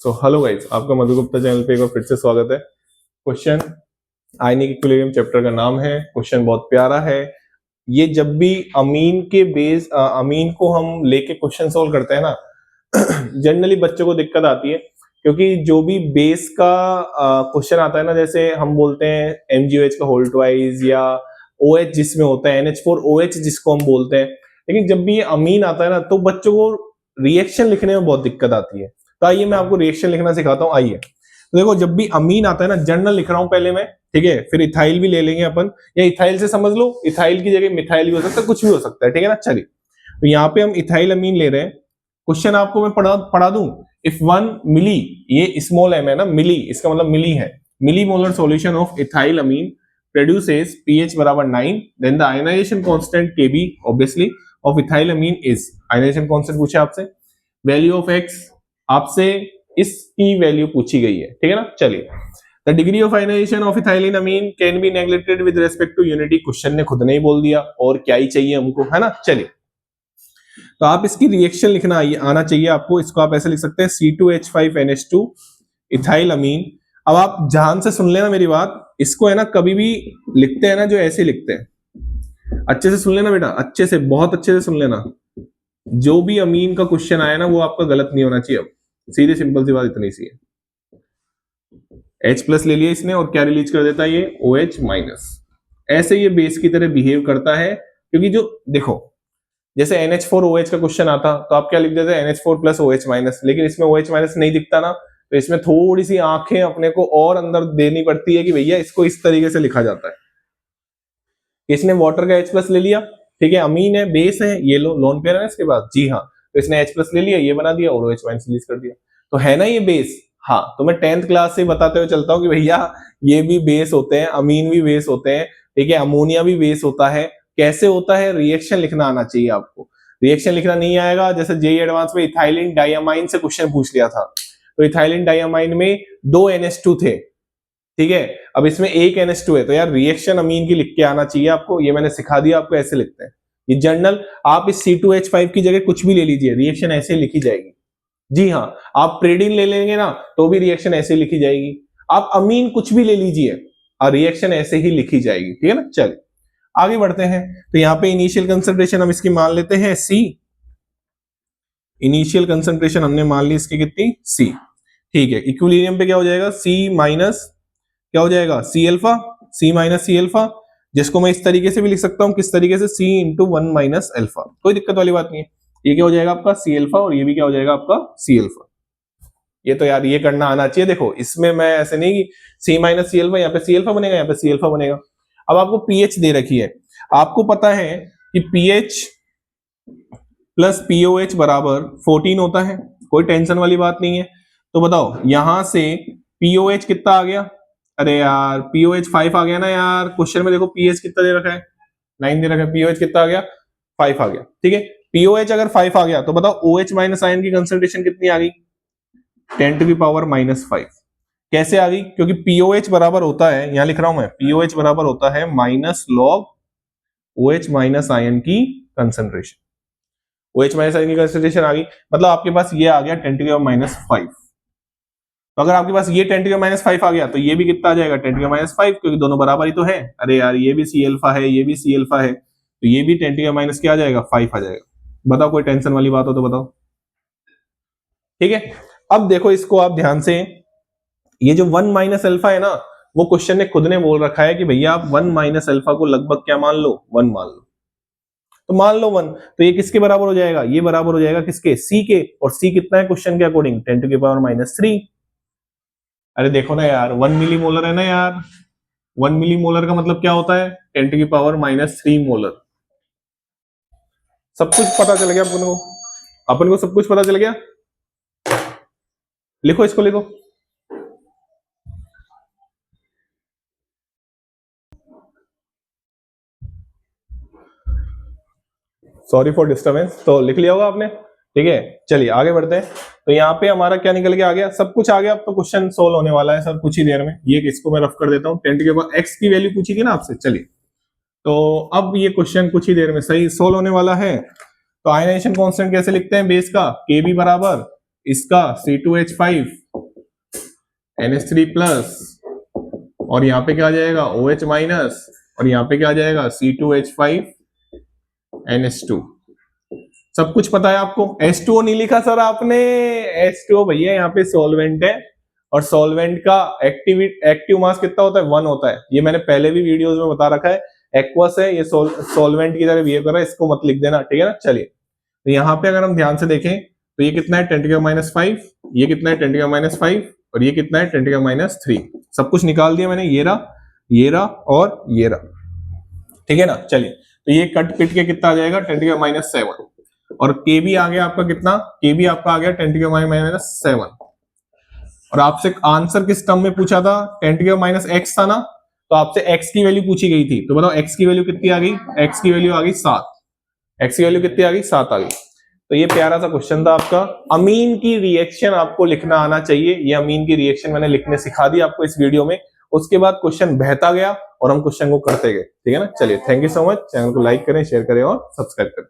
So hello guys, आपका मधु Gupta channel पे एक बार फिर से स्वागत है। क्वेश्चन आयनिक इक्विलिब्रियम चैप्टर का नाम है। क्वेश्चन बहुत प्यारा है। ये जब भी अमीन के बेस अमीन को हम लेके क्वेश्चन सोल्व करते हैं ना जनरली बच्चों को दिक्कत आती है, क्योंकि जो भी बेस का क्वेश्चन आता है ना, जैसे हम बोलते हैं MgOH का होल ट्वाइस या OH जिसमें होता है NH4OH जिसको हम बोलते हैं, लेकिन जब भी ये अमीन आता है ना तो बच्चों को रिएक्शन लिखने में बहुत दिक्कत आती है। तो आइए मैं आपको रिएक्शन लिखना सिखाता हूँ। आइए तो देखो, जब भी अमीन आता है ना, जनरल लिख रहा हूं पहले मैं, ठीक है, फिर इथाइल भी ले लेंगे अपन, या इथाइल से समझ लो, इथाइल की जगह मिथाइल भी हो सकता है, कुछ भी हो सकता है, ठीक है ना। चलिए तो यहाँ पे हम इथाइल अमीन ले रहे हैं। क्वेश्चन आपको मैं पढ़ा दूं। इफ 1 मिली, ये स्मॉल m है ना, मिली इसका मतलब मिली है, milli molar solution of ethyl amine produces pH बराबर 9, then the ionization constant Kb obviously of ethyl amine is, ionization constant पूछा आपसे, वैल्यू ऑफ x आपसे इसकी वैल्यू पूछी गई है, ठीक है ना। चलिए, the degree of ionisation of ethylamine can be neglected with respect to unity, question ने खुद नहीं बोल दिया, और क्या ही चाहिए हमको, है ना। चलिए तो आप इसकी रिएक्शन लिखना आना चाहिए आपको। इसको आप ऐसे लिख सकते हैं C2H5NH2 इथाइल अमीन। अब आप ध्यान से सुन लेना मेरी बात, इसको है ना कभी भी लिखते हैं ना जो ऐसे लिखते हैं, अच्छे से सुन लेना बेटा, अच्छे से, बहुत अच्छे से सुन लेना। जो भी अमीन का क्वेश्चन आया ना वो आपका गलत नहीं होना चाहिए। अब सीधे सिंपल सी बात इतनी सी है, H+ ले लिया इसने और क्या रिलीज कर देता है ये OH-। ऐसे ये बेस की तरह बिहेव करता है, क्योंकि जो देखो जैसे NH4OH का क्वेश्चन आता तो आप क्या लिख देते हैं NH4 + OH-, लेकिन इसमें OH- नहीं दिखता ना, तो इसमें थोड़ी सी आंखें अपने को और अंदर देनी पड़ती है कि भैया इसको इस तरीके से लिखा जाता है। इसने वाटर का H+ ले लिया, ठीक है, अमीन है, बेस है, ये लो लोन पेयर है इसके बाद, जी हाँ, तो इसने H+ ले लिया, ये बना दिया और OH- रिलीज कर दिया, तो है ना ये बेस। हाँ, तो मैं 10th क्लास से बताते हुए चलता हूँ कि भैया ये भी बेस होते हैं, अमीन भी बेस होते हैं, ठीक है, अमोनिया भी बेस होता है। कैसे होता है, रिएक्शन लिखना आना चाहिए आपको। रिएक्शन लिखना नहीं आएगा, जैसे जेईई एडवांस में इथाइलिन डाइअमाइन से क्वेश्चन पूछ लिया था, तो इथाइलिन डाइअमाइन में 2 NH2 थे, ठीक है, अब इसमें 1 NH2 है, तो यार रिएक्शन अमीन की लिख के आना चाहिए आपको। ये मैंने सिखा दिया आपको, ऐसे लिखते हैं ये जर्नल। आप इस C2H5 की जगह कुछ भी ले लीजिए, रिएक्शन ऐसे लिखी जाएगी। जी हाँ, आप प्रेडिन ले लेंगे ना तो भी रिएक्शन ऐसे लिखी जाएगी। आप अमीन कुछ भी ले लीजिए और रिएक्शन ऐसे ही लिखी जाएगी, ठीक है ना। चलिए आगे बढ़ते हैं। तो यहाँ पे इनिशियल कंसंट्रेशन हम इसकी मान लेते हैं C। इनिशियल कंसंट्रेशन हमने मान ली इसकी कितनी, C, ठीक है। इक्विलिब्रियम पे क्या हो जाएगा, C- क्या हो जाएगा, C-अल्फा, C- C-अल्फा, जिसको मैं इस तरीके से भी लिख सकता हूं, किस तरीके से, C × 1 - अल्फा, कोई दिक्कत वाली बात नहीं है। ये क्या हो जाएगा आपका C-अल्फा, और ये भी क्या हो जाएगा आपका C-अल्फा। ये तो यार ये करना आना चाहिए। देखो इसमें मैं ऐसे नहीं कि C- C-अल्फा, यहाँ पे C-अल्फा बनेगा, यहाँ पे C-अल्फा बनेगा। अब आपको pH दे रखी है, आपको पता है कि pH + POH बराबर 14 होता है, कोई टेंशन वाली बात नहीं है। तो बताओ यहां से POH कितना आ गया, अरे यार POH 5 आ गया ना यार, क्वेश्चन में देखो pH कितना दे रखा है, 9 दे रखा है, POH कितना आ गया, 5 आ गया, ठीक है। POH अगर 5 आ गया तो बताओ OH- आयन की कंसंट्रेशन कितनी आ गई, 10⁻⁻5। कैसे आ गई, क्योंकि POH बराबर होता है, यहां लिख रहा हूं मैं, POH बराबर होता है -log OH- आयन की कंसंट्रेशन। OH- आयन की कंसंट्रेशन आ गई, मतलब आपके पास ये आ गया 10⁻⁵। तो अगर आपके पास ये 10⁻⁵ आ गया तो ये भी कितना आ जाएगा 10⁻⁵, क्योंकि दोनों बराबर ही तो है। अरे यार ये भी C-अल्फा है, ये भी C-अल्फा है, तो ये भी 10⁻⁻ क्या आ जाएगा, 5 आ जाएगा। बताओ कोई टेंशन वाली बात हो तो बताओ, ठीक है। अब देखो इसको आप ध्यान से, ये जो 1 - अल्फा है ना, वो क्वेश्चन ने खुद ने बोल रखा है कि भैया आप 1 - अल्फा को लगभग क्या मान लो, 1 मान लो, तो मान लो 1, तो ये किसके बराबर हो जाएगा, ये बराबर हो जाएगा किसके, C के, और C कितना है क्वेश्चन के अकॉर्डिंग 10⁻⁻3। अरे देखो ना यार 1 मिली मोलर है ना यार, 1 मिली मोलर का मतलब क्या होता है 10⁻³ मोलर। सब कुछ पता चल गया अपन को सब कुछ पता चल गया। लिखो इसको, लिखो, सॉरी फॉर डिस्टर्बेंस। तो लिख लिया होगा आपने, ठीक है। चलिए आगे बढ़ते हैं। तो यहाँ पे हमारा क्या निकल के आ गया, सब कुछ आ गया। अब तो क्वेश्चन सोल्व होने वाला है सर कुछ ही देर में। ये इसको मैं रफ कर देता हूँ, 10⁻x की वैल्यू पूछी थी ना आपसे। चलिए तो अब ये क्वेश्चन कुछ ही देर में सही सोल्व होने वाला है। तो आयनाइजेशन कांस्टेंट कैसे लिखते हैं बेस का, Kb बराबर इसका C2H5 NH3 प्लस, और यहाँ पे क्या आ जाएगा OH माइनस, और यहाँ पे क्या आ जाएगा C2H5NH2। सब कुछ पता है आपको। H2O नहीं लिखा सर आपने, H2O भैया यहाँ पे सॉल्वेंट है, और सॉल्वेंट का एक्टिव मास कितना होता है, 1 होता है। ये मैंने पहले भी वीडियोस में बता रखा है। एक्वस है, ये सॉल्वेंट की तरह बिहेव कर रहा है, इसको मत लिख देना, ठीक है ना। चलिए, तो यहाँ पे अगर हम ध्यान से देखें तो ये कितना है 10⁻⁵, ये कितना है 10⁻⁵, और ये कितना है 10⁻3। सब कुछ निकाल दिया मैंने, ये रहा और ये रहा, ठीक है ना। चलिए, तो ये कट पिट के कितना आ जाएगा 10⁻7, और के भी आ गया आपका कितना, के भी आपका आ गया 10⁻7। और आपसे आंसर किस टर्म में पूछा था, 10⁻x था ना, तो आपसे x की वैल्यू पूछी गई थी, तो बताओ x की वैल्यू कितनी आ गई, x की वैल्यू आ गई 7, x की वैल्यू कितनी आ गई 7 आ गई। तो ये प्यारा सा क्वेश्चन था आपका। अमीन की रिएक्शन आपको लिखना आना चाहिए, ये अमीन की रिएक्शन मैंने लिखने सिखा दी आपको इस वीडियो में। उसके बाद क्वेश्चन बहता गया और हम क्वेश्चन को करते गए, ठीक है ना। चलिए, thank you so much. Channel को लाइक करें, शेयर करें और सब्सक्राइब करें।